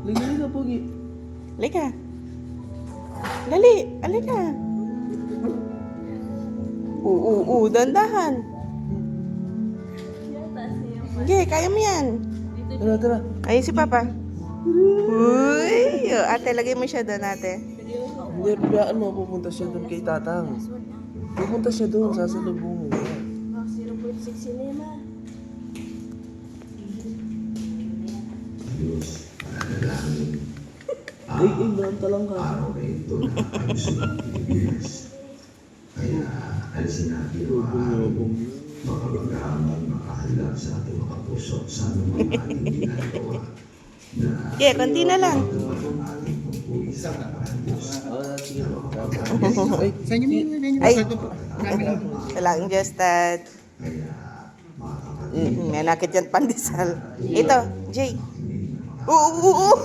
Liga, Pogi. Halika. Dali, halika. Dandahan. Sige, kaya mo yan. Tara, tara. Ayun si Papa. Uy, ate, lagay mo siya doon, ate. Hindi, biyaan mo, pupunta siya doon kay Tatang. Pupunta siya doon, sasalubungin niya. 0.6 cinema. Ay, doon talang ka. Kaya ay sinabi ko makapag-aamal, makahanda sa ating mga puso sa anumang ating ginagawa na Sige, konti na lang. ating pagpulis sa kapatid Diyos. Sige. Ay, sa inyo na Ay. Marami lang. Walang just that. May nakit yan pandesal. Ito, Jay. Oo.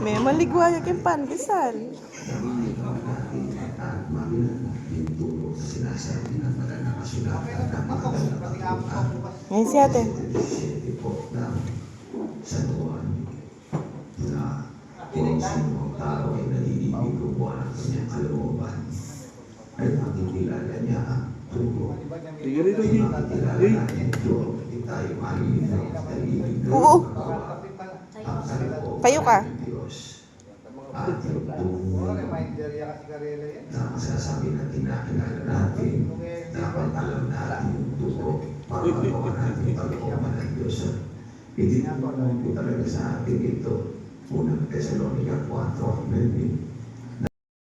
May maligwa yung pandesal. Ngayon si ate. Sa tuwan na kung sino ang tao ay nalilibig ko buwan ang kanyang kalooban ay makikilala niya ang tugo. Sige rito, Jay. Jay. Ito ay tayo malilinaw at nalilibig na Oo. ang kalooban Payo ka. ng Diyos. Ating tungo na masasabi na tinakilala natin, dapat alam natin yung tugo para magawa natin ang kalooban ng Diyos. Hindi naman po talaga sa atin ito. Unang Thessalonica 4:9.